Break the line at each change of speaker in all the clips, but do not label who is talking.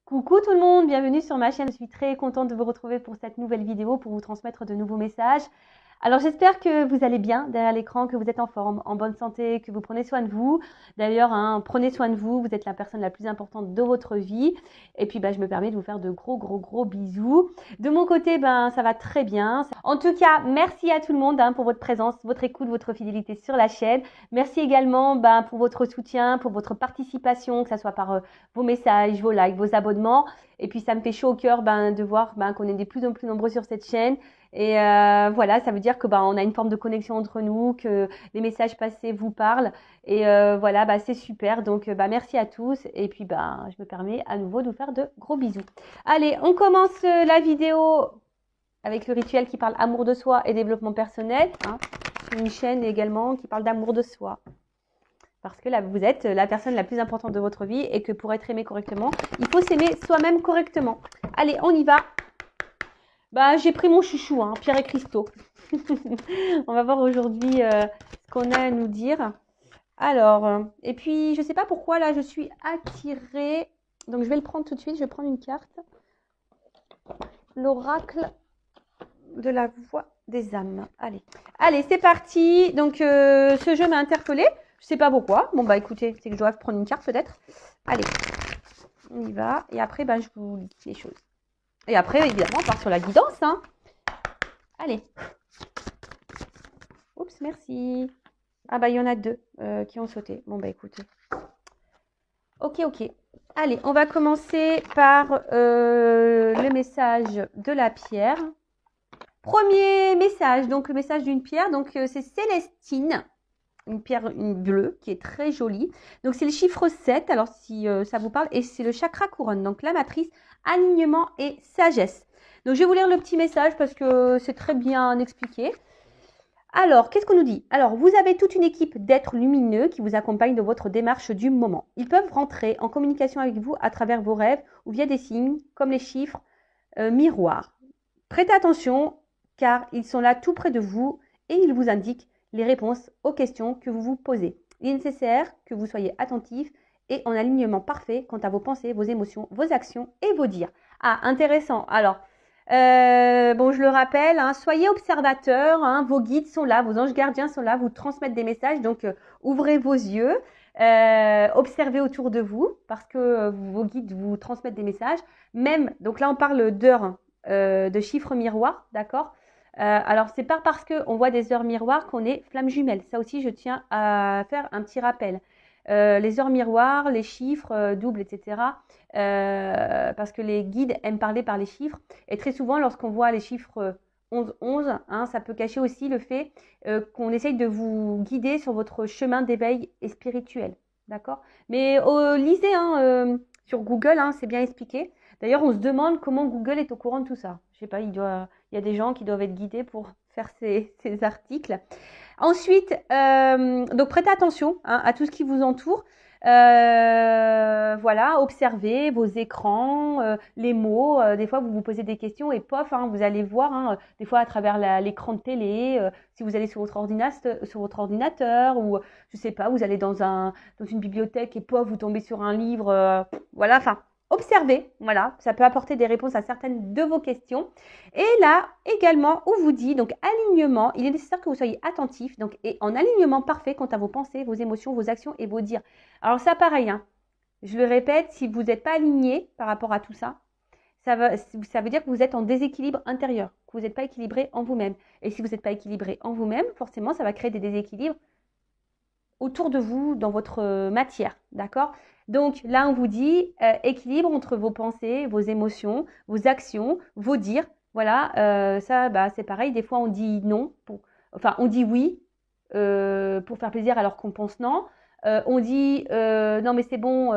Coucou tout le monde, bienvenue sur ma chaîne. Je suis très contente de vous retrouver pour cette nouvelle vidéo, pour vous transmettre de nouveaux messages. Alors j'espère que vous allez bien derrière l'écran, que vous êtes en forme, en bonne santé, que vous prenez soin de vous. D'ailleurs, prenez soin de vous, vous êtes la personne la plus importante de votre vie. Et puis je me permets de vous faire de gros bisous. De mon côté, ça va très bien. En tout cas, merci à tout le monde pour votre présence, votre écoute, votre fidélité sur la chaîne. Merci également pour votre soutien, pour votre participation, que ce soit par vos messages, vos likes, vos abonnements. Et puis ça me fait chaud au cœur de voir qu'on est de plus en plus nombreux sur cette chaîne. Et voilà, ça veut dire que on a une forme de connexion entre nous, que les messages passés vous parlent. Et voilà, c'est super. Donc merci à tous. Et puis je me permets à nouveau de vous faire de gros bisous. Allez, on commence la vidéo avec le rituel qui parle amour de soi et développement personnel. C'est une chaîne également qui parle d'amour de soi. Parce que là, vous êtes la personne la plus importante de votre vie et que pour être aimé correctement, il faut s'aimer soi-même correctement. Allez, on y va. J'ai pris mon chouchou, Pierre et Christo. On va voir aujourd'hui ce qu'on a à nous dire. Alors, et puis, je ne sais pas pourquoi, là, je suis attirée. Donc, je vais le prendre tout de suite. Je vais prendre une carte. L'oracle de la voix des âmes. Allez, c'est parti. Donc, ce jeu m'a interpellée. Je ne sais pas pourquoi. Bon, écoutez, c'est que je dois prendre une carte peut-être. Allez, on y va. Et après, je vous lis les choses. Et après, évidemment, on part sur la guidance. Allez. Oups, merci. Il y en a deux qui ont sauté. Bon, écoutez. Ok. Allez, on va commencer par le message de la pierre. Premier message, donc le message d'une pierre. Donc, c'est Célestine. Une pierre bleue qui est très jolie. Donc, c'est le chiffre 7. Alors, si ça vous parle. Et c'est le chakra couronne. Donc, la matrice, alignement et sagesse. Donc, je vais vous lire le petit message parce que c'est très bien expliqué. Alors, qu'est-ce qu'on nous dit? Alors, vous avez toute une équipe d'êtres lumineux qui vous accompagnent dans votre démarche du moment. Ils peuvent rentrer en communication avec vous à travers vos rêves ou via des signes comme les chiffres miroirs. Prêtez attention car ils sont là tout près de vous et ils vous indiquent les réponses aux questions que vous vous posez. Il est nécessaire que vous soyez attentif et en alignement parfait quant à vos pensées, vos émotions, vos actions et vos dires. Intéressant. Alors, je le rappelle, soyez observateurs, vos guides sont là, vos anges gardiens sont là, vous transmettent des messages, donc ouvrez vos yeux, observez autour de vous parce que vos guides vous transmettent des messages. Même, donc là on parle d'heures de chiffres miroirs, d'accord? Alors, c'est pas parce qu'on voit des heures miroirs qu'on est flamme jumelle. Ça aussi, je tiens à faire un petit rappel. Les heures miroirs, les chiffres doubles, etc. Parce que les guides aiment parler par les chiffres. Et très souvent, lorsqu'on voit les chiffres 11-11, ça peut cacher aussi le fait qu'on essaye de vous guider sur votre chemin d'éveil et spirituel. D'accord? Mais lisez sur Google, c'est bien expliqué. D'ailleurs, on se demande comment Google est au courant de tout ça. Je sais pas, il y a des gens qui doivent être guidés pour faire ces articles. Ensuite, donc prêtez attention à tout ce qui vous entoure. Voilà, observez vos écrans, les mots. Des fois, vous vous posez des questions et pof, vous allez voir, des fois à travers l'écran de télé, si vous allez sur votre ordinateur ou je sais pas, vous allez dans une bibliothèque et pof, vous tombez sur un livre. Voilà, observez, voilà, ça peut apporter des réponses à certaines de vos questions. Et là, également, on vous dit, donc alignement, il est nécessaire que vous soyez attentif, donc et en alignement parfait quant à vos pensées, vos émotions, vos actions et vos dires. Alors ça, pareil, je le répète, si vous n'êtes pas aligné par rapport à tout ça, ça veut dire que vous êtes en déséquilibre intérieur, que vous n'êtes pas équilibré en vous-même. Et si vous n'êtes pas équilibré en vous-même, forcément, ça va créer des déséquilibres autour de vous, dans votre matière, d'accord? Donc là, on vous dit équilibre entre vos pensées, vos émotions, vos actions, vos dires. Voilà, ça, c'est pareil. Des fois, on dit non, on dit oui pour faire plaisir alors qu'on pense non. On dit non, mais c'est bon,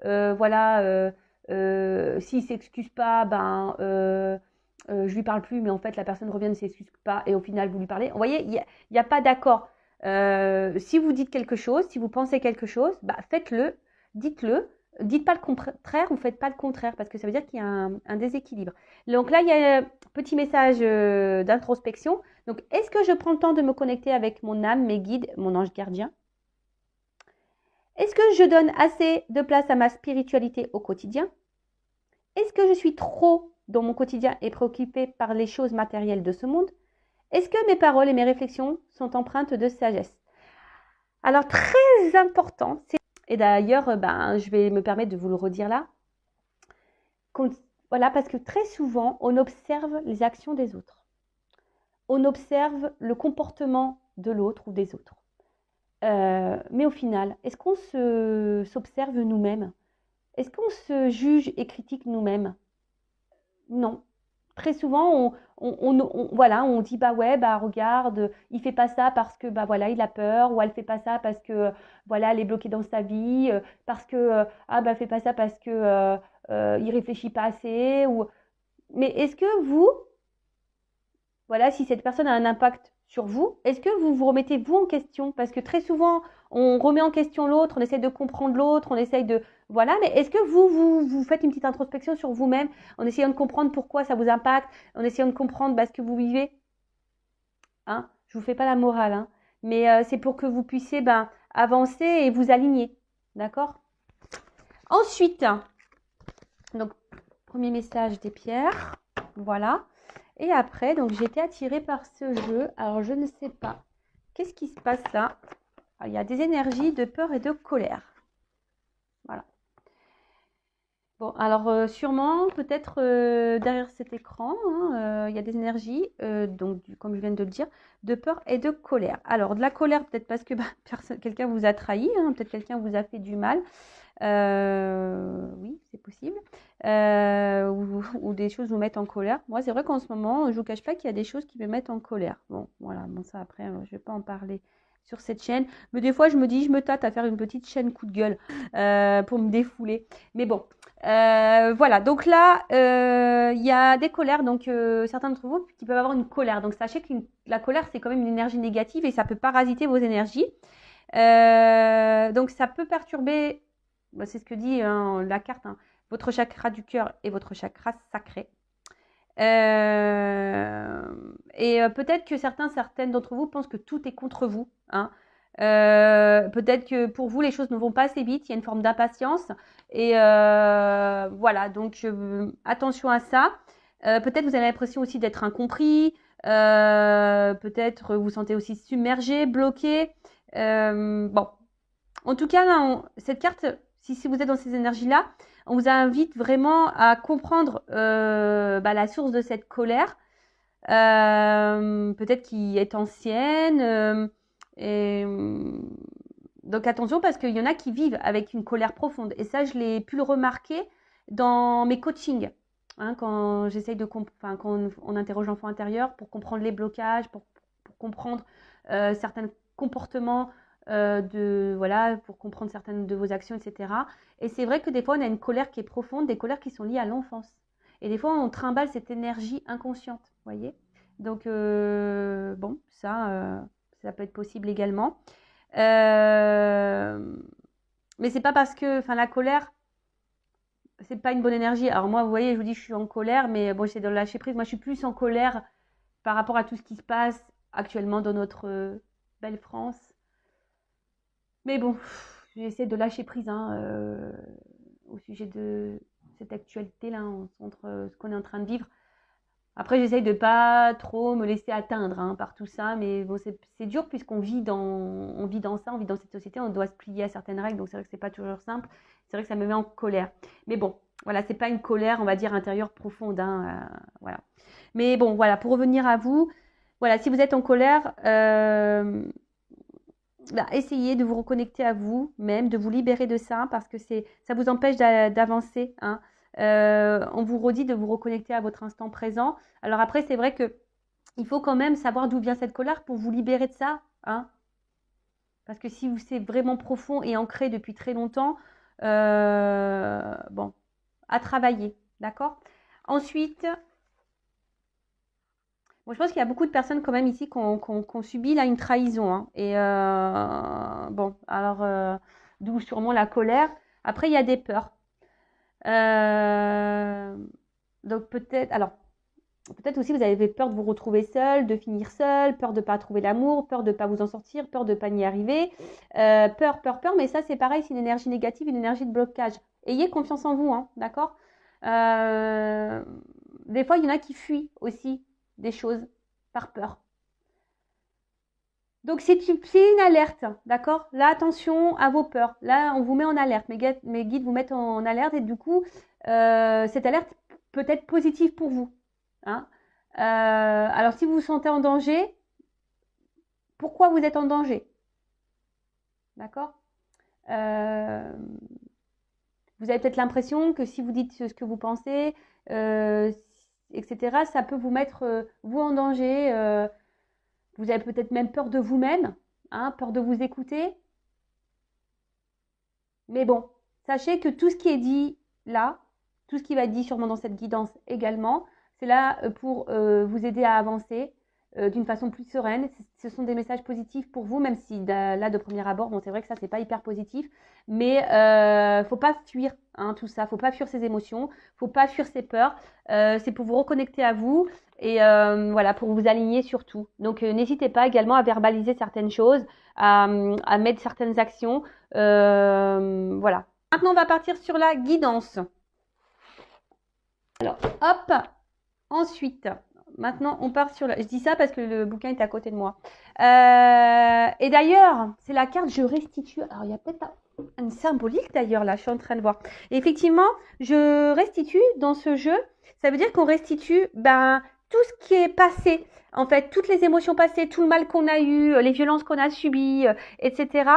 voilà, s'il ne s'excuse pas, je lui parle plus, mais en fait, la personne revient, ne s'excuse pas, et au final, vous lui parlez. Vous voyez, il n'y a pas d'accord. Si vous dites quelque chose, si vous pensez quelque chose, faites-le, dites-le, dites pas le contraire ou faites pas le contraire parce que ça veut dire qu'il y a un déséquilibre. Donc là, il y a un petit message d'introspection. Donc, est-ce que je prends le temps de me connecter avec mon âme, mes guides, mon ange gardien? Est-ce que je donne assez de place à ma spiritualité au quotidien? Est-ce que je suis trop dans mon quotidien et préoccupée par les choses matérielles de ce monde? Est-ce que mes paroles et mes réflexions sont empreintes de sagesse? Alors, très important, et d'ailleurs, je vais me permettre de vous le redire là, voilà, parce que très souvent, on observe les actions des autres. On observe le comportement de l'autre ou des autres. Mais au final, est-ce qu'on s'observe nous-mêmes? Est-ce qu'on se juge et critique nous-mêmes? Non. Très souvent, voilà, on dit bah ouais, bah regarde, il fait pas ça parce que bah voilà, il a peur, ou elle fait pas ça parce que voilà, elle est bloquée dans sa vie, parce que ah bah fait pas ça parce que il réfléchit pas assez, ou mais est-ce que vous, voilà, si cette personne a un impact sur vous, est-ce que vous vous remettez vous en question? Parce que très souvent, on remet en question l'autre, on essaie de comprendre l'autre, on essaye de... Voilà, mais est-ce que vous faites une petite introspection sur vous-même en essayant de comprendre pourquoi ça vous impacte, en essayant de comprendre ce que vous vivez? Hein? Je ne vous fais pas la morale, hein, mais c'est pour que vous puissiez avancer et vous aligner. D'accord? Ensuite, donc, premier message des pierres. Voilà. Et après, donc j'ai été attirée par ce jeu. Alors, je ne sais pas. Qu'est-ce qui se passe là? Alors, il y a des énergies de peur et de colère. Voilà. Bon, alors sûrement, peut-être derrière cet écran, hein, il y a des énergies, donc comme je viens de le dire, de peur et de colère. Alors, de la colère, peut-être parce que quelqu'un vous a trahi, hein, peut-être quelqu'un vous a fait du mal. Oui, c'est possible. Ou des choses vous mettent en colère. Moi, c'est vrai qu'en ce moment, je ne vous cache pas qu'il y a des choses qui me mettent en colère. Bon, voilà, bon ça après, je ne vais pas en parler sur cette chaîne. Mais des fois, je me dis, je me tâte à faire une petite chaîne coup de gueule pour me défouler. Mais bon, voilà. Donc là, il y a des colères. Donc, certains d'entre vous qui peuvent avoir une colère. Donc, sachez que la colère, c'est quand même une énergie négative et ça peut parasiter vos énergies. Donc, ça peut perturber, c'est ce que dit la carte, hein, votre chakra du cœur et votre chakra sacré. Et peut-être que certaines d'entre vous pensent que tout est contre vous. Hein. Peut-être que pour vous, les choses ne vont pas assez vite. Il y a une forme d'impatience. Et voilà, donc attention à ça. Peut-être vous avez l'impression aussi d'être incompris. Peut-être vous sentez aussi submergé, bloqué. Bon, en tout cas, là, cette carte, si vous êtes dans ces énergies-là, on vous invite vraiment à comprendre la source de cette colère, peut-être qui est ancienne. Donc attention, parce qu'il y en a qui vivent avec une colère profonde. Et ça, je l'ai pu le remarquer dans mes coachings. Hein, quand j'essaye quand on interroge l'enfant intérieur pour comprendre les blocages, pour comprendre certains comportements pour comprendre certaines de vos actions, etc. Et c'est vrai que des fois, on a une colère qui est profonde, des colères qui sont liées à l'enfance. Et des fois, on trimballe cette énergie inconsciente, vous voyez. Donc, bon, ça peut être possible également. Mais c'est pas parce que, la colère, c'est pas une bonne énergie. Alors moi, vous voyez, je vous dis, je suis en colère, mais bon, j'essaie de lâcher prise. Moi, je suis plus en colère par rapport à tout ce qui se passe actuellement dans notre belle France. Mais bon, j'essaie de lâcher prise au sujet de cette actualité-là, entre ce qu'on est en train de vivre. Après, j'essaye de pas trop me laisser atteindre par tout ça, mais bon, c'est dur puisqu'on vit on vit dans ça, on vit dans cette société, on doit se plier à certaines règles, donc c'est vrai que c'est pas toujours simple. C'est vrai que ça me met en colère. Mais bon, voilà, c'est pas une colère, on va dire, intérieure profonde, voilà. Mais bon, voilà, pour revenir à vous, voilà, si vous êtes en colère, essayez de vous reconnecter à vous-même, de vous libérer de ça, parce que ça vous empêche d'avancer. Hein. On vous redit de vous reconnecter à votre instant présent. Alors après, c'est vrai que il faut quand même savoir d'où vient cette colère pour vous libérer de ça. Hein. Parce que si c'est vraiment profond et ancré depuis très longtemps, bon, à travailler. D'accord? Ensuite, bon, je pense qu'il y a beaucoup de personnes quand même ici qui ont subi là une trahison. Hein. Et bon, alors, d'où sûrement la colère. Après, il y a des peurs. Donc peut-être aussi vous avez peur de vous retrouver seul, de finir seul, peur de ne pas trouver l'amour, peur de ne pas vous en sortir, peur de ne pas y arriver. Peur, mais ça c'est pareil, c'est une énergie négative, une énergie de blocage. Ayez confiance en vous, hein, d'accord? Des fois, il y en a qui fuient aussi des choses par peur. Donc, c'est une alerte, d'accord? Là, attention à vos peurs. Là, on vous met en alerte. Mes guides vous mettent en alerte et du coup, cette alerte peut être positive pour vous. Hein. Alors, si vous vous sentez en danger, pourquoi vous êtes en danger? D'accord? Vous avez peut-être l'impression que si vous dites ce que vous pensez, etc., ça peut vous mettre, vous, en danger. Vous avez peut-être même peur de vous-même, hein, peur de vous écouter. Mais bon, sachez que tout ce qui est dit là, tout ce qui va être dit sûrement dans cette guidance également, c'est là pour vous aider à avancer d'une façon plus sereine. Ce sont des messages positifs pour vous, même si là, de premier abord, bon, c'est vrai que ça, c'est pas hyper positif, mais faut pas fuir tout ça, faut pas fuir ses émotions, faut pas fuir ses peurs. C'est pour vous reconnecter à vous et voilà, pour vous aligner sur tout. Donc, n'hésitez pas également à verbaliser certaines choses, à mettre certaines actions. Voilà. Maintenant, on va partir sur la guidance. Alors, hop. Ensuite, maintenant, on part sur la... Je dis ça parce que le bouquin est à côté de moi. Et d'ailleurs, c'est la carte « Je restitue ». Alors, il y a peut-être une symbolique d'ailleurs, là, je suis en train de voir. Et effectivement, je restitue dans ce jeu. Ça veut dire qu'on restitue tout ce qui est passé. En fait, toutes les émotions passées, tout le mal qu'on a eu, les violences qu'on a subies, etc.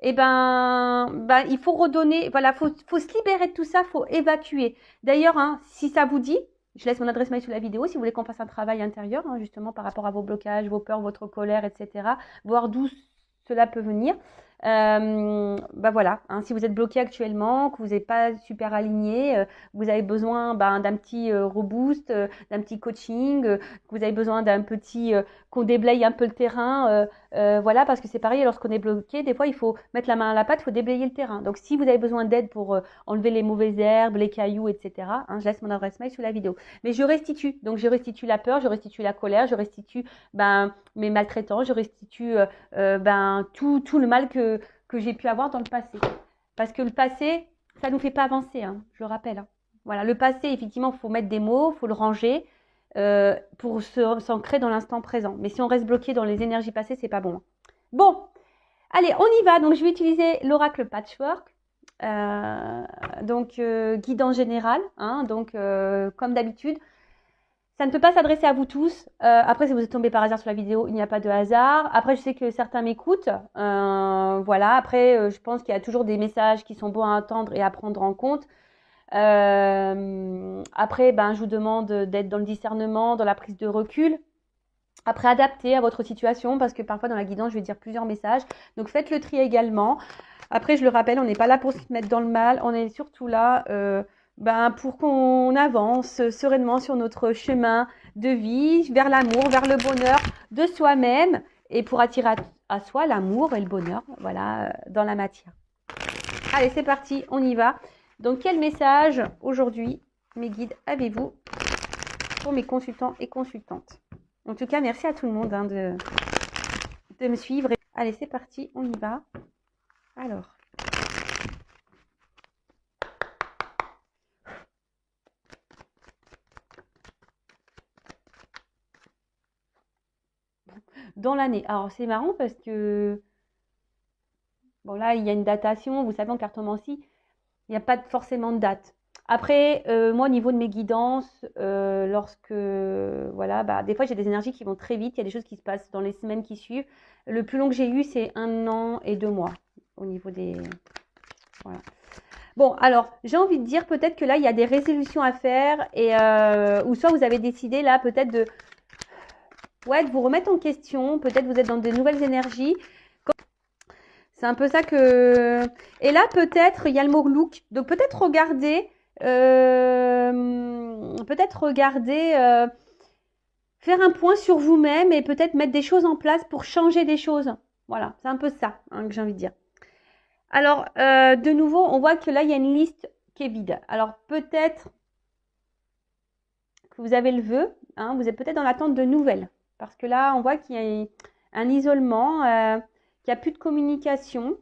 Et il faut redonner, voilà, faut se libérer de tout ça, faut évacuer. D'ailleurs, si ça vous dit, je laisse mon adresse mail sous la vidéo si vous voulez qu'on fasse un travail intérieur, justement par rapport à vos blocages, vos peurs, votre colère, etc. Voir d'où cela peut venir. Voilà, si vous êtes bloqué actuellement, que vous n'êtes pas super aligné, vous avez besoin d'un petit reboost, d'un petit coaching, que vous avez besoin d'un petit qu'on déblaye un peu le terrain, voilà, parce que c'est pareil, lorsqu'on est bloqué, des fois il faut mettre la main à la pâte, il faut déblayer le terrain. Donc si vous avez besoin d'aide pour enlever les mauvaises herbes, les cailloux, etc., je laisse mon adresse mail sous la vidéo. Mais je restitue, donc je restitue la peur, je restitue la colère, je restitue mes maltraitants, je restitue tout le mal que j'ai pu avoir dans le passé. Parce que le passé, ça ne nous fait pas avancer, je le rappelle. Voilà, le passé, effectivement, il faut mettre des mots, il faut le ranger pour s'ancrer dans l'instant présent. Mais si on reste bloqué dans les énergies passées, c'est pas bon. Bon, allez, on y va. Donc, je vais utiliser l'oracle Patchwork. Guidance générale, donc comme d'habitude. Ça ne peut pas s'adresser à vous tous. Après, si vous êtes tombé par hasard sur la vidéo, il n'y a pas de hasard. Après, je sais que certains m'écoutent. Voilà. Après, je pense qu'il y a toujours des messages qui sont bons à entendre et à prendre en compte. Après, je vous demande d'être dans le discernement, dans la prise de recul. Après, adapter à votre situation parce que parfois, dans la guidance, je vais dire plusieurs messages. Donc, faites le tri également. Après, je le rappelle, on n'est pas là pour se mettre dans le mal. On est surtout là... pour qu'on avance sereinement sur notre chemin de vie, vers l'amour, vers le bonheur de soi-même et pour attirer à soi l'amour et le bonheur, voilà, dans la matière. Allez, c'est parti, on y va. Donc, quel message aujourd'hui, mes guides, avez-vous pour mes consultants et consultantes? En tout cas, merci à tout le monde de me suivre. Allez, c'est parti, on y va. Alors... dans l'année. Alors, c'est marrant parce que, bon, là, il y a une datation. Vous savez, en cartomancie, il n'y a pas forcément de date. Après, moi, au niveau de mes guidances, lorsque, voilà, des fois, j'ai des énergies qui vont très vite. Il y a des choses qui se passent dans les semaines qui suivent. Le plus long que j'ai eu, c'est 1 an et 2 mois au niveau des... Voilà. Bon, alors, j'ai envie de dire peut-être que là, il y a des résolutions à faire et ou soit vous avez décidé là peut-être de vous remettre en question. Peut-être vous êtes dans des nouvelles énergies. C'est un peu ça que... Et là, peut-être, il y a le mot look. Donc, peut-être regarder... faire un point sur vous-même et peut-être mettre des choses en place pour changer des choses. Voilà, c'est un peu ça que j'ai envie de dire. Alors, de nouveau, on voit que là, il y a une liste qui est vide. Alors, peut-être que vous avez le vœu. Vous êtes peut-être dans l'attente de nouvelles. Parce que là, on voit qu'il y a un isolement, qu'il n'y a plus de communication.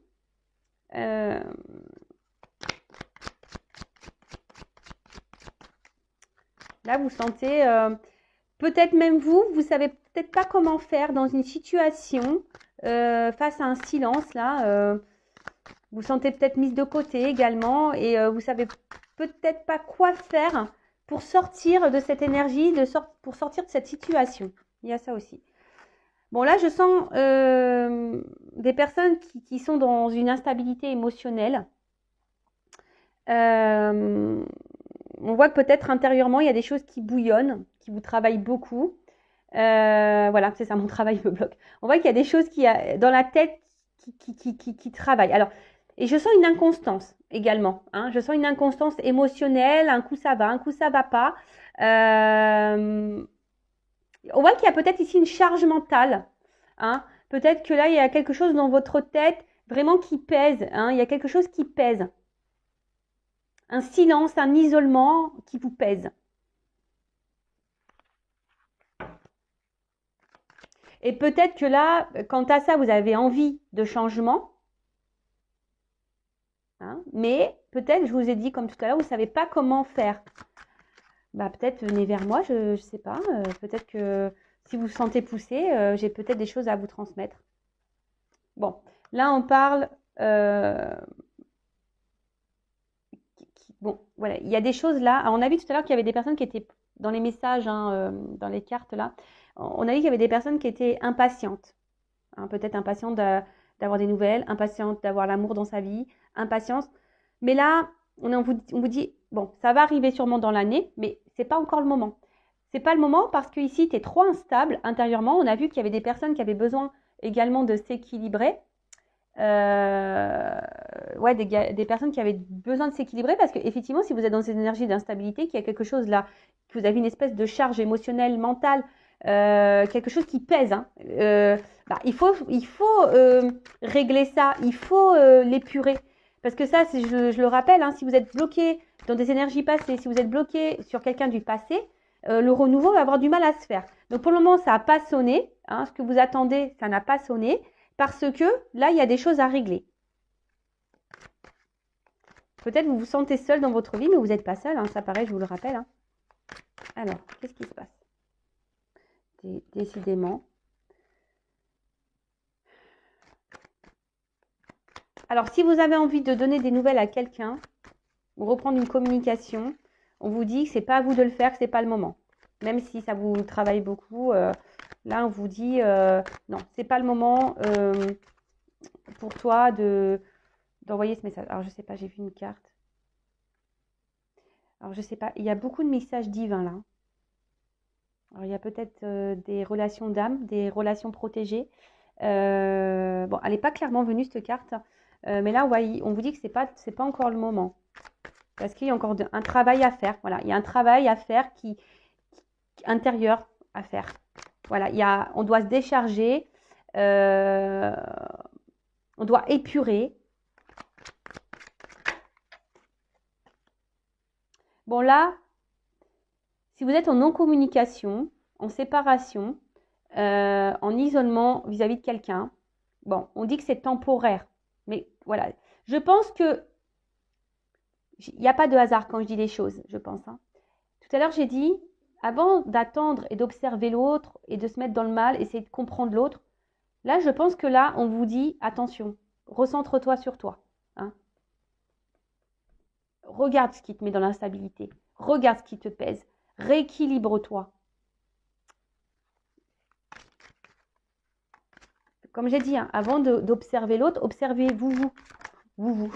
Là, vous sentez, peut-être même vous savez peut-être pas comment faire dans une situation face à un silence, là. Vous sentez peut-être mise de côté également et vous savez peut-être pas quoi faire pour sortir de cette énergie, pour sortir de cette situation. Il y a ça aussi. Bon, là, je sens des personnes qui sont dans une instabilité émotionnelle. On voit que peut-être intérieurement, il y a des choses qui bouillonnent, qui vous travaillent beaucoup. Voilà, c'est ça, mon travail me bloque. On voit qu'il y a des choses dans la tête qui travaillent. Alors, et je sens une inconstance également. Hein. Je sens une inconstance émotionnelle. Un coup ça va, un coup ça va pas. On voit qu'il y a peut-être ici une charge mentale. Hein. Peut-être que là, il y a quelque chose dans votre tête vraiment qui pèse. Hein. Il y a quelque chose qui pèse. Un silence, un isolement qui vous pèse. Et peut-être que là, quant à ça, vous avez envie de changement. Hein, mais peut-être, je vous ai dit comme tout à l'heure, vous ne savez pas comment faire. Bah, peut-être venez vers moi, je ne sais pas. Peut-être que si vous vous sentez poussé, j'ai peut-être des choses à vous transmettre. Bon, là on parle... bon, voilà, il y a des choses là. Alors, on a vu tout à l'heure qu'il y avait des personnes qui étaient dans les messages, hein, dans les cartes là. On a vu qu'il y avait des personnes qui étaient impatientes. Hein, peut-être impatientes d'avoir des nouvelles, impatientes d'avoir l'amour dans sa vie, impatience. Mais là, on vous dit, bon, ça va arriver sûrement dans l'année, mais c'est pas encore le moment. C'est pas le moment parce que ici, tu es trop instable intérieurement. On a vu qu'il y avait des personnes qui avaient besoin également de s'équilibrer. Ouais, des personnes qui avaient besoin de s'équilibrer parce que effectivement, si vous êtes dans une énergie d'instabilité, qu'il y a quelque chose là, que vous avez une espèce de charge émotionnelle, mentale, quelque chose qui pèse, hein, bah, il faut régler ça, il faut l'épurer. Parce que ça, je le rappelle, hein, si vous êtes bloqué dans des énergies passées, si vous êtes bloqué sur quelqu'un du passé, le renouveau va avoir du mal à se faire. Donc pour le moment, ça n'a pas sonné. Hein, ce que vous attendez, ça n'a pas sonné. Parce que là, il y a des choses à régler. Peut-être vous vous sentez seul dans votre vie, mais vous n'êtes pas seul. Hein, ça paraît, je vous le rappelle. Hein. Alors, qu'est-ce qui se passe? Décidément. Alors, si vous avez envie de donner des nouvelles à quelqu'un, ou reprendre une communication, on vous dit que ce n'est pas à vous de le faire, que ce n'est pas le moment. Même si ça vous travaille beaucoup, là, on vous dit non, ce n'est pas le moment pour toi d'envoyer ce message. Alors, je ne sais pas, j'ai vu une carte. Alors, je ne sais pas, il y a beaucoup de messages divins là. Alors, il y a peut-être des relations d'âme, des relations protégées. Bon, elle n'est pas clairement venue cette carte, mais là, on vous dit que c'est pas encore le moment. Parce qu'il y a encore un travail à faire. Voilà, il y a un travail à faire intérieur à faire. Voilà, on doit se décharger, on doit épurer. Bon là, si vous êtes en non-communication, en séparation, en isolement vis-à-vis de quelqu'un, bon, on dit que c'est temporaire. Mais voilà, je pense que il n'y a pas de hasard quand je dis les choses, je pense. Hein. Tout à l'heure, j'ai dit, avant d'attendre et d'observer l'autre et de se mettre dans le mal, essayer de comprendre l'autre, là, je pense que là, on vous dit, attention, recentre-toi sur toi. Hein. Regarde ce qui te met dans l'instabilité. Regarde ce qui te pèse. Rééquilibre-toi. Comme j'ai dit, hein, avant d'observer l'autre, observez-vous, vous.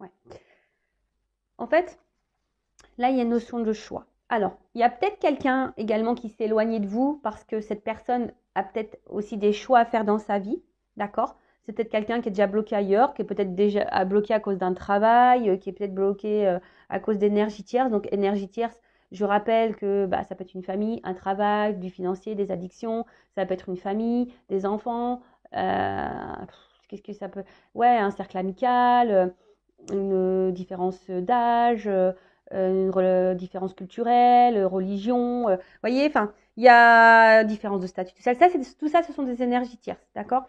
Ouais. En fait, là, il y a une notion de choix. Alors, il y a peut-être quelqu'un également qui s'est éloigné de vous parce que cette personne a peut-être aussi des choix à faire dans sa vie, d'accord? C'est peut-être quelqu'un qui est déjà bloqué ailleurs, qui est peut-être déjà bloqué à cause d'un travail, qui est peut-être bloqué à cause d'énergie tierce. Donc, énergie tierce, je rappelle que bah, ça peut être une famille, un travail, du financier, des addictions, ça peut être une famille, des enfants, qu'est-ce que ça peut... Ouais, un cercle amical, une différence d'âge, différence culturelle, religion, voyez, enfin, il y a différence de statut. Tout ça, ce sont des énergies tierces, d'accord?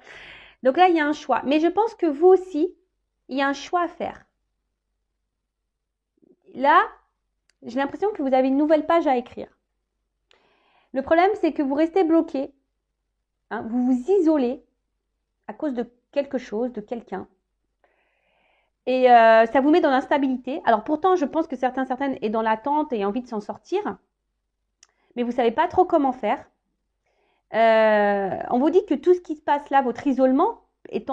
Donc là, il y a un choix. Mais je pense que vous aussi, il y a un choix à faire. Là, j'ai l'impression que vous avez une nouvelle page à écrire. Le problème, c'est que vous restez bloqué, hein, vous vous isolez à cause de quelque chose, de quelqu'un. Et ça vous met dans l'instabilité. Alors pourtant, je pense que certaines est dans l'attente et envie de s'en sortir. Mais vous ne savez pas trop comment faire. On vous dit que tout ce qui se passe là, votre isolement, est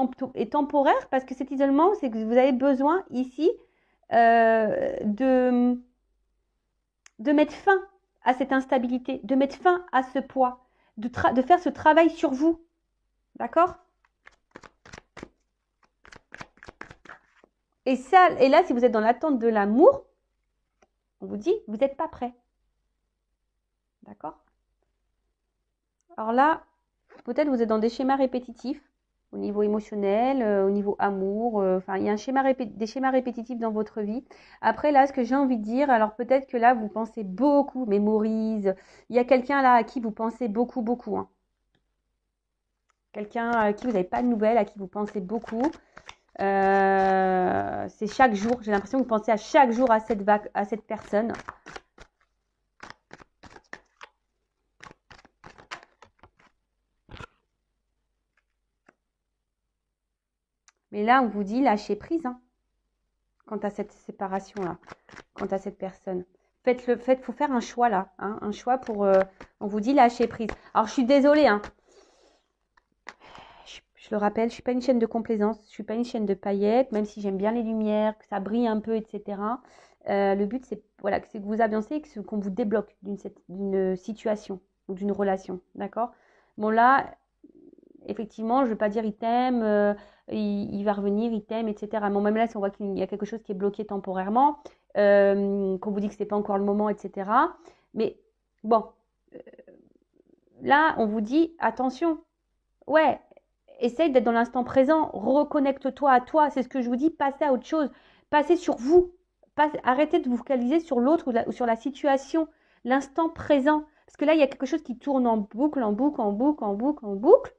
temporaire parce que cet isolement, c'est que vous avez besoin ici de mettre fin à cette instabilité, de mettre fin à ce poids, de faire ce travail sur vous. D'accord? Et là, si vous êtes dans l'attente de l'amour, on vous dit, vous n'êtes pas prêt. D'accord? Alors là, peut-être vous êtes dans des schémas répétitifs au niveau émotionnel, au niveau amour. Enfin, il y a des schémas répétitifs dans votre vie. Après, là, ce que j'ai envie de dire, alors peut-être que là, vous pensez beaucoup, mémorise. Il y a quelqu'un là à qui vous pensez beaucoup, beaucoup. Hein. Quelqu'un à qui vous n'avez pas de nouvelles, à qui vous pensez beaucoup. C'est chaque jour. J'ai l'impression que vous pensez à chaque jour à cette personne. Mais là, on vous dit lâcher prise hein, quant à cette séparation-là, quant à cette personne. Faut faire un choix là, hein, un choix pour. On vous dit lâcher prise. Alors, je suis désolée, hein. Je le rappelle, je suis pas une chaîne de complaisance, je suis pas une chaîne de paillettes, même si j'aime bien les lumières, que ça brille un peu, etc. Le but, c'est voilà, que vous avancez et qu'on vous débloque d'une situation ou d'une relation, d'accord? Bon là, effectivement, je ne vais pas dire il t'aime, il va revenir, il t'aime, etc. Bon, même là, si on voit qu'il y a quelque chose qui est bloqué temporairement, qu'on vous dit que ce n'est pas encore le moment, etc. Mais bon, là, on vous dit attention, ouais, essaye d'être dans l'instant présent, reconnecte-toi à toi, c'est ce que je vous dis, passez à autre chose, passez sur vous, arrêtez de vous focaliser sur l'autre ou sur la situation, l'instant présent. Parce que là, il y a quelque chose qui tourne en boucle, en boucle, en boucle, en boucle, en boucle.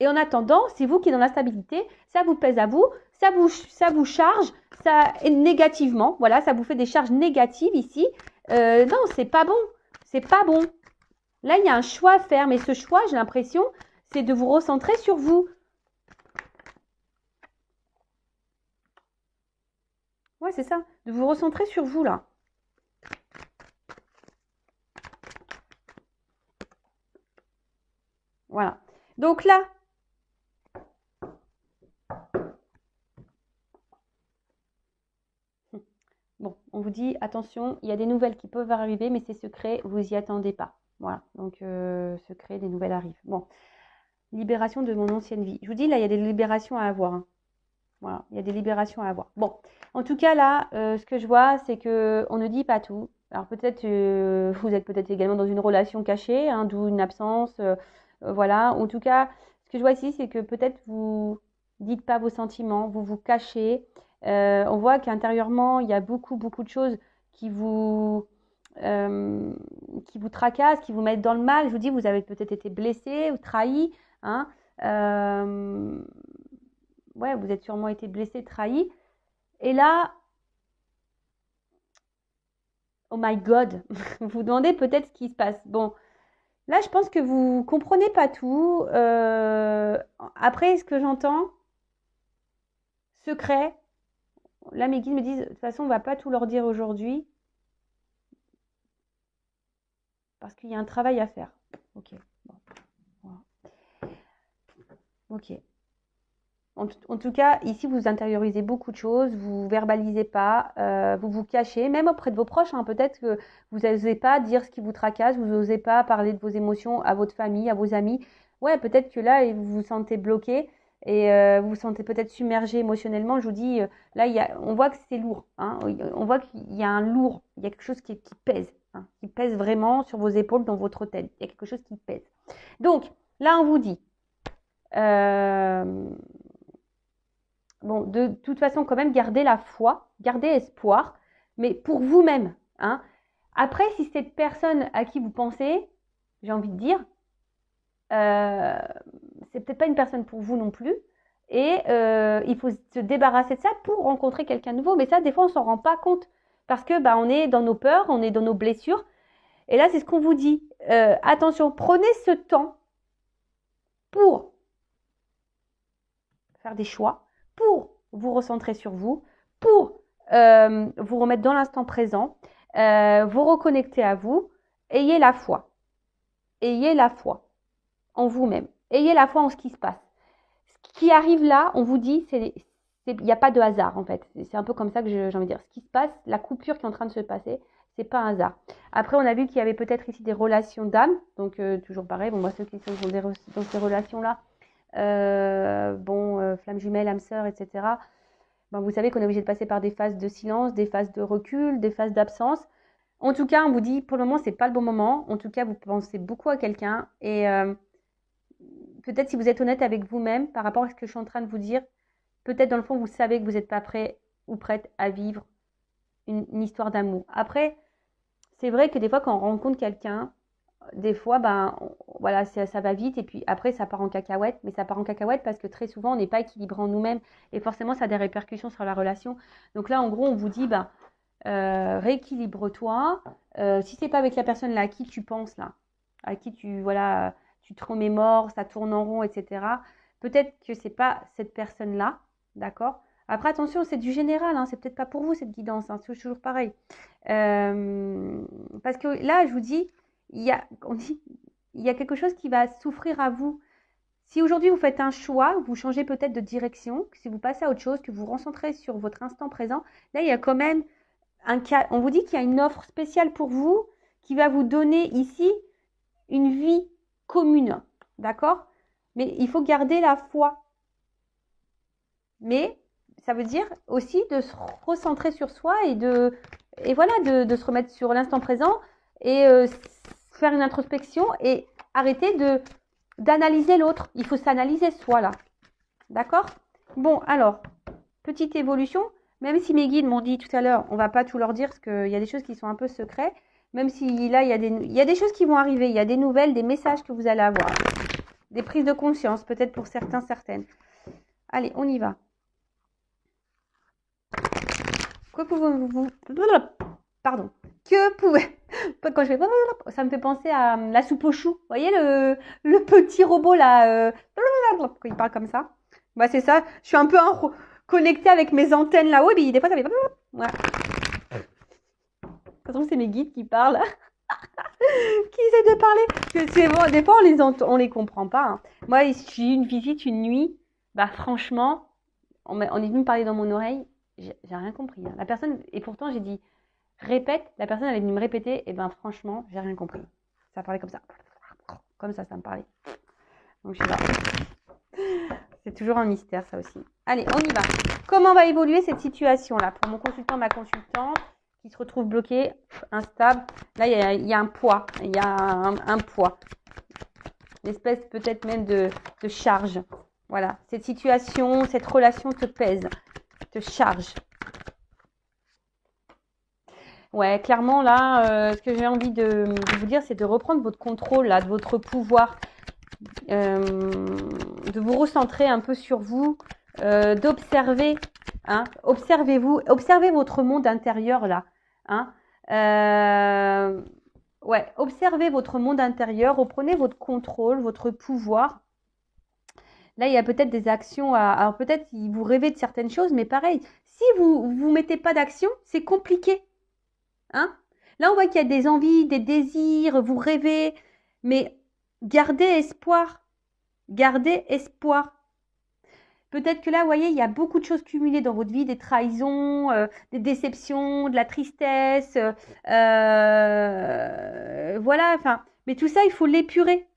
Et en attendant, c'est vous qui êtes dans l'instabilité, ça vous pèse à vous, ça vous charge, ça négativement, voilà, ça vous fait des charges négatives ici. Non, c'est pas bon, c'est pas bon. Là, il y a un choix à faire, mais ce choix, j'ai l'impression, c'est de vous recentrer sur vous. Ouais, c'est ça, de vous recentrer sur vous là. Voilà. Donc là, bon, on vous dit, attention, il y a des nouvelles qui peuvent arriver, mais c'est secret, vous n'y attendez pas. Voilà, donc secret, des nouvelles arrivent. Bon, libération de mon ancienne vie. Je vous dis, là, il y a des libérations à avoir. Hein. Voilà, il y a des libérations à avoir. Bon, en tout cas, là, ce que je vois, c'est qu'on ne dit pas tout. Alors peut-être, vous êtes peut-être également dans une relation cachée, hein, d'où une absence. Voilà, en tout cas, ce que je vois ici, c'est que peut-être vous dites pas vos sentiments, vous vous cachez. On voit qu'intérieurement, il y a beaucoup, beaucoup de choses euh, qui vous tracassent, qui vous mettent dans le mal. Je vous dis, vous avez peut-être été blessé ou trahi. Hein, ouais, vous êtes sûrement été blessé, trahi. Et là, oh my God, vous vous demandez peut-être ce qui se passe. Bon, là, je pense que vous comprenez pas tout. Après, ce que j'entends, secret. Là, mes guides me disent, de toute façon, on va pas tout leur dire aujourd'hui. Parce qu'il y a un travail à faire. Ok. Bon. Voilà. Ok. En tout cas, ici, vous intériorisez beaucoup de choses, vous verbalisez pas, vous vous cachez, même auprès de vos proches. Hein, peut-être que vous n'osez pas dire ce qui vous tracasse, vous n'osez pas parler de vos émotions à votre famille, à vos amis. Ouais, peut-être que là, vous vous sentez bloqué et vous vous sentez peut-être submergé émotionnellement. Je vous dis, là, on voit que c'est lourd. Hein, on voit qu'il y a un lourd, il y a quelque chose qui pèse, hein, qui pèse vraiment sur vos épaules dans votre tête. Il y a quelque chose qui pèse. Donc, là, on vous dit... bon, de toute façon, quand même, gardez la foi, gardez espoir, mais pour vous-même. Hein. Après, si cette personne à qui vous pensez, j'ai envie de dire, c'est peut-être pas une personne pour vous non plus. Et il faut se débarrasser de ça pour rencontrer quelqu'un de nouveau. Mais ça, des fois, on s'en rend pas compte. Parce que on est dans nos peurs, on est dans nos blessures. Et là, c'est ce qu'on vous dit. Attention, prenez ce temps pour faire des choix, pour vous recentrer sur vous, pour vous remettre dans l'instant présent, vous reconnecter à vous. Ayez la foi. Ayez la foi en vous-même. Ayez la foi en ce qui se passe. Ce qui arrive là, on vous dit, il n'y a pas de hasard en fait. C'est un peu comme ça que j'ai envie de dire. Ce qui se passe, la coupure qui est en train de se passer, c'est pas un hasard. Après, on a vu qu'il y avait peut-être ici des relations d'âme. Donc, toujours pareil. Bon, moi, ceux qui sont dans ces relations-là, flamme jumelle, âme sœur, etc. Vous savez qu'on est obligé de passer par des phases de silence, des phases de recul, des phases d'absence. En tout cas, on vous dit, pour le moment, c'est pas le bon moment. En tout cas, vous pensez beaucoup à quelqu'un. Et peut-être si vous êtes honnête avec vous-même par rapport à ce que je suis en train de vous dire, peut-être dans le fond, vous savez que vous n'êtes pas prêt ou prête à vivre une histoire d'amour. Après, c'est vrai que des fois, quand on rencontre quelqu'un, des fois, voilà, ça va vite et puis après, ça part en cacahuète. Mais ça part en cacahuète parce que très souvent, on n'est pas équilibré en nous-mêmes et forcément, ça a des répercussions sur la relation. Donc là, en gros, on vous dit, rééquilibre-toi. Si c'est pas avec la personne là à qui tu penses, là, à qui tu te remémores, ça tourne en rond, etc. Peut-être que c'est pas cette personne-là, d'accord? Après, attention, c'est du général, hein, c'est peut-être pas pour vous cette guidance, hein, c'est toujours pareil. Parce que là, je vous dis, il y a quelque chose qui va souffrir à vous. Si aujourd'hui vous faites un choix, vous changez peut-être de direction, si vous passez à autre chose, que vous vous recentrez sur votre instant présent, là, il y a quand même un cas. On vous dit qu'il y a une offre spéciale pour vous qui va vous donner ici une vie commune, d'accord? Mais il faut garder la foi. Mais ça veut dire aussi de se recentrer sur soi et de se remettre sur l'instant présent et faire une introspection et arrêter d'analyser l'autre. Il faut s'analyser soi là, d'accord? Bon, alors, petite évolution. Même si mes guides m'ont dit tout à l'heure, on ne va pas tout leur dire parce qu'il y a des choses qui sont un peu secrets. Même si là, il y a des choses qui vont arriver. Il y a des nouvelles, des messages que vous allez avoir. Des prises de conscience, peut-être pour certains, certaines. Allez, on y va. Pardon. Quand je fais... Ça me fait penser à la soupe aux choux. Vous voyez le petit robot là quand il parle comme ça. C'est ça. Je suis un peu connectée avec mes antennes là-haut. Et des fois, ça fait... Voilà. De toute façon, c'est mes guides qui parlent. Qui essaient de parler. C'est bon, des fois, on les comprend pas. Hein. Moi, j'ai eu une visite une nuit. Franchement, on est venu me parler dans mon oreille. J'ai rien compris. Hein. La personne, et pourtant, j'ai dit, répète. La personne, elle est venue me répéter. Et franchement, j'ai rien compris. Ça parlait comme ça. Comme ça me parlait. Donc, je sais pas. C'est toujours un mystère, ça aussi. Allez, on y va. Comment va évoluer cette situation-là pour mon consultant, ma consultante qui se retrouve bloqué, instable. Là, il y a un poids. Il y a un poids. Une espèce peut-être même de charge. Voilà. Cette situation, cette relation te pèse, te charge. Ouais, clairement, là, ce que j'ai envie de vous dire, c'est de reprendre votre contrôle, là, de votre pouvoir. De vous recentrer un peu sur vous, d'observer, hein, observez-vous, observez votre monde intérieur là, hein, observez votre monde intérieur, reprenez votre contrôle, votre pouvoir. Là, il y a peut-être des actions, alors peut-être vous rêvez de certaines choses, mais pareil, si vous mettez pas d'action, c'est compliqué, hein. Là, on voit qu'il y a des envies, des désirs, vous rêvez, mais gardez espoir. Gardez espoir. Peut-être que là, vous voyez, il y a beaucoup de choses cumulées dans votre vie, des trahisons, des déceptions, de la tristesse. Voilà, mais tout ça, il faut l'épurer.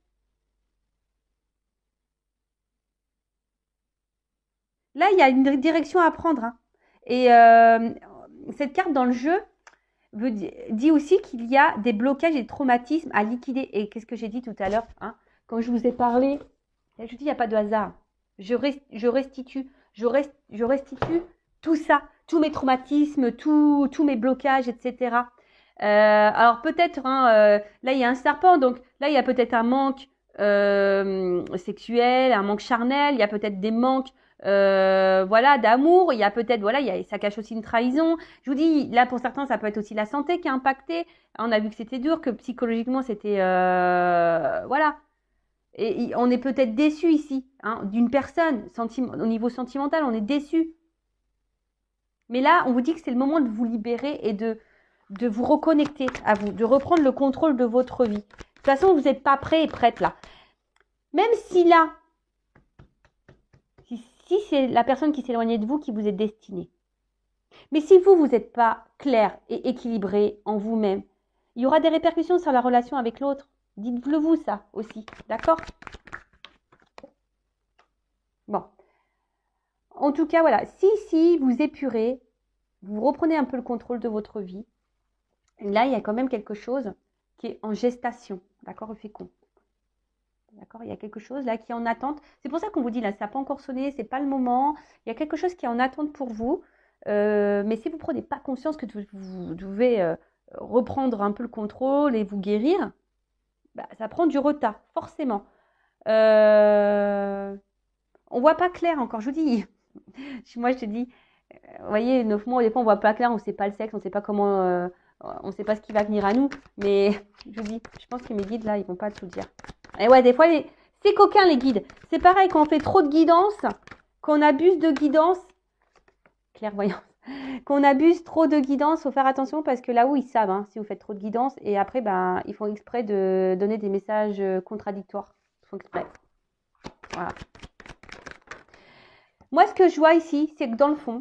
Là, il y a une direction à prendre. Hein. Et cette carte dans le jeu dit aussi qu'il y a des blocages et des traumatismes à liquider. Et qu'est-ce que j'ai dit tout à l'heure, hein, quand je vous ai parlé, je dis, il n'y a pas de hasard. Je restitue tout ça. tous mes traumatismes, tous mes blocages, etc. Alors peut-être, hein, là il y a un serpent, donc là il y a peut-être un manque sexuel, un manque charnel, il y a peut-être des manques voilà, d'amour, il y a peut-être, voilà, ça cache aussi une trahison. Je vous dis, là pour certains, ça peut être aussi la santé qui est impactée. On a vu que c'était dur, que psychologiquement c'était, voilà. Et on est peut-être déçu ici, hein, d'une personne, au niveau sentimental, on est déçu. Mais là, on vous dit que c'est le moment de vous libérer et de vous reconnecter à vous, de reprendre le contrôle de votre vie. De toute façon, vous n'êtes pas prêt et prête là. Même si là, si c'est la personne qui s'éloignait de vous qui vous est destinée. Mais si vous n'êtes pas clair et équilibré en vous-même, il y aura des répercussions sur la relation avec l'autre. Dites-le vous ça aussi, d'accord? Bon. En tout cas, voilà, si vous épurez, vous reprenez un peu le contrôle de votre vie, là, il y a quand même quelque chose qui est en gestation, d'accord, au fécond. D'accord, il y a quelque chose là qui est en attente. C'est pour ça qu'on vous dit là, ça n'a pas encore sonné, c'est pas le moment. Il y a quelque chose qui est en attente pour vous. Mais si vous ne prenez pas conscience que vous devez reprendre un peu le contrôle et vous guérir, bah, ça prend du retard, forcément. On ne voit pas clair encore, je vous dis. Moi, je te dis, vous voyez, 9 mois, des fois, on ne voit pas clair, on ne sait pas le sexe, on ne sait pas comment, on ne sait pas ce qui va venir à nous. Mais je vous dis, je pense que mes guides, là, ils ne vont pas tout dire. Et ouais, des fois, c'est coquin, les guides. C'est pareil, quand on fait trop de guidance, qu'on abuse de guidance, clairvoyance, qu'on abuse trop de guidance, il faut faire attention parce que là où ils savent, hein, si vous faites trop de guidance, et après, ben, ils font exprès de donner des messages contradictoires. Ils font exprès. Voilà. Moi, ce que je vois ici, c'est que dans le fond,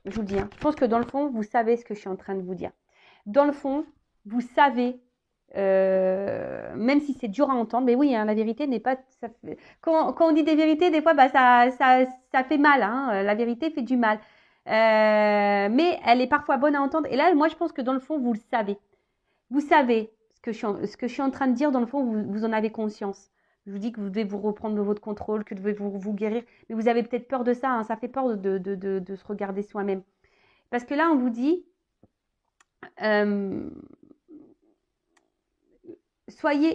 je vous le dis, hein, je pense que dans le fond, vous savez ce que je suis en train de vous dire. Dans le fond, vous savez, même si c'est dur à entendre, mais oui, hein, la vérité n'est pas... Quand on dit des vérités, des fois, bah, ça fait mal. Hein, la vérité fait du mal. Mais elle est parfois bonne à entendre. Et là, moi, je pense que dans le fond, vous le savez. Vous savez ce que je suis en train de dire. Dans le fond, vous en avez conscience. Je vous dis que vous devez vous reprendre votre contrôle, que vous devez vous guérir. Mais vous avez peut-être peur de ça. Hein, ça fait peur de se regarder soi-même. Parce que là, on vous dit...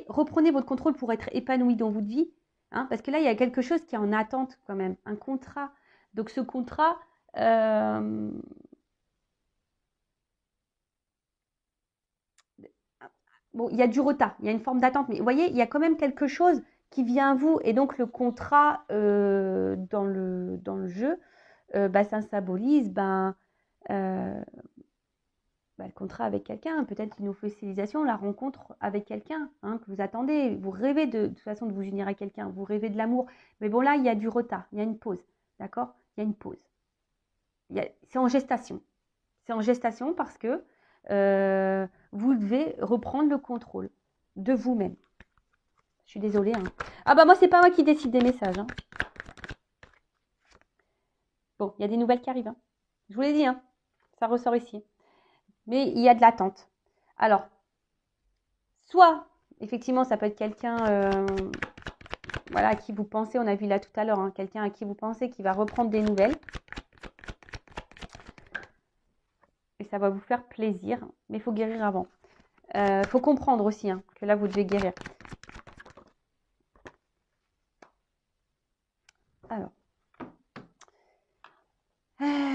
reprenez votre contrôle pour être épanoui dans votre vie, hein, parce que là, il y a quelque chose qui est en attente quand même, un contrat. Donc ce contrat, bon, il y a du retard, il y a une forme d'attente, mais vous voyez, il y a quand même quelque chose qui vient à vous, et donc le contrat dans le jeu, bah, ça symbolise le contrat avec quelqu'un, peut-être une officialisation, la rencontre avec quelqu'un hein, que vous attendez. Vous rêvez de toute façon de vous unir à quelqu'un, vous rêvez de l'amour. Mais bon, là, il y a du retard, il y a une pause. D'accord? Il y a une pause. C'est en gestation. C'est en gestation parce que vous devez reprendre le contrôle de vous-même. Je suis désolée. Hein. Ah bah moi, c'est pas moi qui décide des messages. Hein. Bon, il y a des nouvelles qui arrivent. Hein. Je vous l'ai dit, hein. Ça ressort ici. Mais il y a de l'attente. Alors, soit, effectivement, ça peut être quelqu'un voilà, à qui vous pensez, on a vu là tout à l'heure, hein, quelqu'un à qui vous pensez qui va reprendre des nouvelles. Et ça va vous faire plaisir, mais il faut guérir avant. Il faut comprendre aussi hein, que là, vous devez guérir. Alors.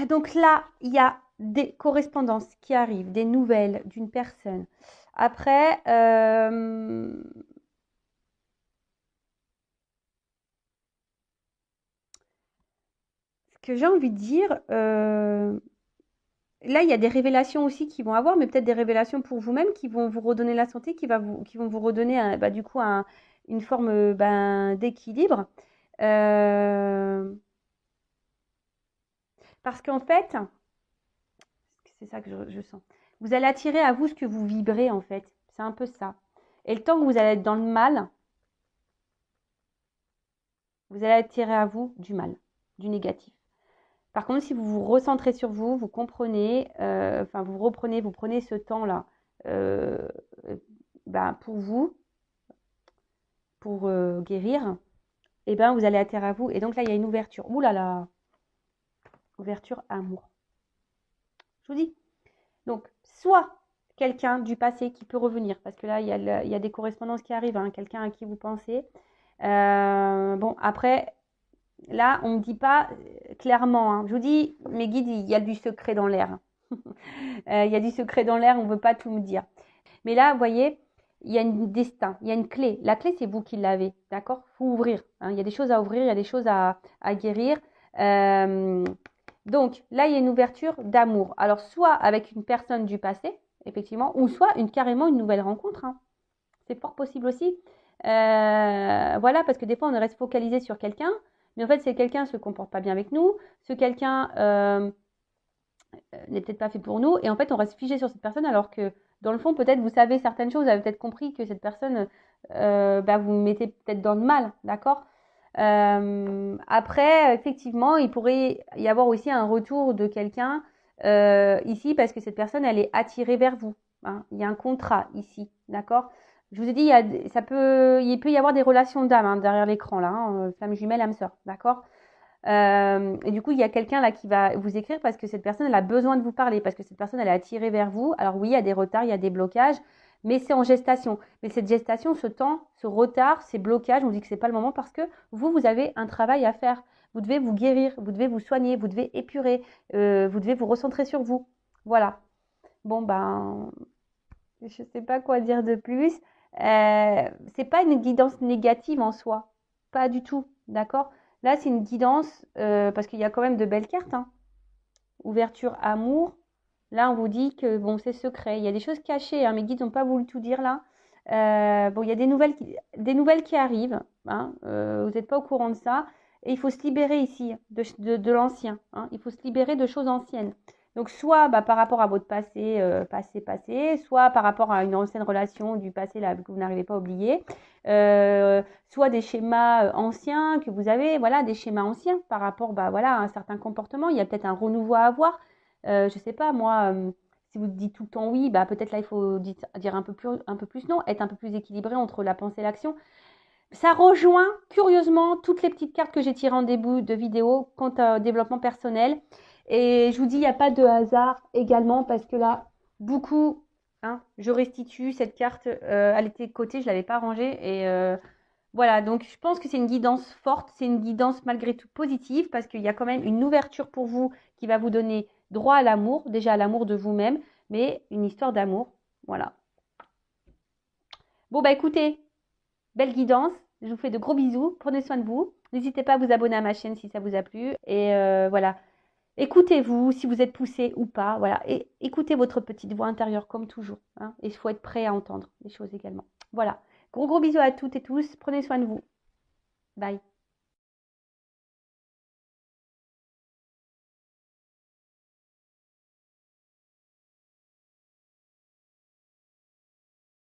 Donc là, il y a des correspondances qui arrivent, des nouvelles d'une personne. Après, ce que j'ai envie de dire, là, il y a des révélations aussi qui vont avoir, mais peut-être des révélations pour vous-même qui vont vous redonner la santé, qui vont vous redonner du coup une forme d'équilibre. Parce qu'en fait, c'est ça que je sens. Vous allez attirer à vous ce que vous vibrez en fait. C'est un peu ça. Et le temps que vous allez être dans le mal, vous allez attirer à vous du mal, du négatif. Par contre, si vous vous recentrez sur vous, vous comprenez, vous prenez ce temps-là pour vous, pour guérir, et ben vous allez atterrir à vous. Et donc là, il y a une ouverture. Ouh là là. Ouverture amour. Je vous dis. Donc, soit quelqu'un du passé qui peut revenir, parce que là, il y a des correspondances qui arrivent, hein, quelqu'un à qui vous pensez. Bon, après, là, on ne me dit pas clairement. Hein. Je vous dis, mes guides, il y a du secret dans l'air. Il y a du secret dans l'air, on ne veut pas tout me dire. Mais là, vous voyez, il y a un destin, il y a une clé. La clé, c'est vous qui l'avez, d'accord? Il faut ouvrir. Hein. Il y a des choses à ouvrir, il y a des choses à guérir. Donc, là, il y a une ouverture d'amour. Alors, soit avec une personne du passé, effectivement, ou soit carrément une nouvelle rencontre. Hein. C'est fort possible aussi. Voilà, parce que des fois, on reste focalisé sur quelqu'un, mais en fait, c'est quelqu'un ne se comporte pas bien avec nous, ce quelqu'un n'est peut-être pas fait pour nous, et en fait, on reste figé sur cette personne, alors que dans le fond, peut-être vous savez certaines choses, vous avez peut-être compris que cette personne, vous mettez peut-être dans le mal, d'accord? Après, effectivement, il pourrait y avoir aussi un retour de quelqu'un ici, parce que cette personne, elle est attirée vers vous. Hein. Il y a un contrat ici, d'accord? Je vous ai dit, il peut y avoir des relations d'âme hein, derrière l'écran, là, hein, flamme jumelle, âme sœur, d'accord? Et du coup, il y a quelqu'un là qui va vous écrire parce que cette personne, elle a besoin de vous parler, parce que cette personne, elle est attirée vers vous. Alors oui, il y a des retards, il y a des blocages, mais c'est en gestation. Mais cette gestation, ce temps, ce retard, ces blocages, on dit que c'est pas le moment parce que vous avez un travail à faire. Vous devez vous guérir, vous devez vous soigner, vous devez épurer, vous devez vous recentrer sur vous. Voilà. Bon, ben, je sais pas quoi dire de plus. C'est pas une guidance négative en soi. Pas du tout. D'accord? Là, c'est une guidance parce qu'il y a quand même de belles cartes. Hein. Ouverture, amour. Là, on vous dit que bon, c'est secret. Il y a des choses cachées. Hein, mes guides n'ont pas voulu tout dire là. Bon, il y a des nouvelles qui arrivent. Hein, vous n'êtes pas au courant de ça. Et il faut se libérer ici de l'ancien. Hein, il faut se libérer de choses anciennes. Donc, soit par rapport à votre passé, passé, soit par rapport à une ancienne relation du passé là, que vous n'arrivez pas à oublier, soit des schémas anciens que vous avez, voilà, des schémas anciens par rapport voilà, à un certain comportement. Il y a peut-être un renouveau à avoir. Je ne sais pas, moi, si vous dites tout le temps oui, peut-être là, il faut dire un peu plus non, être un peu plus équilibré entre la pensée et l'action. Ça rejoint curieusement toutes les petites cartes que j'ai tirées en début de vidéo quant au développement personnel. Et je vous dis, il n'y a pas de hasard également parce que là, beaucoup, hein, je restitue cette carte, elle était de côté, je ne l'avais pas rangée. Et voilà, donc je pense que c'est une guidance forte, c'est une guidance malgré tout positive parce qu'il y a quand même une ouverture pour vous qui va vous donner droit à l'amour, déjà à l'amour de vous-même, mais une histoire d'amour. Voilà. Bon, écoutez, belle guidance. Je vous fais de gros bisous. Prenez soin de vous. N'hésitez pas à vous abonner à ma chaîne si ça vous a plu. Et voilà. Écoutez-vous si vous êtes poussé ou pas. Voilà. Et écoutez votre petite voix intérieure comme toujours. Hein. Et il faut être prêt à entendre les choses également. Voilà. Gros bisous à toutes et tous. Prenez soin de vous. Bye.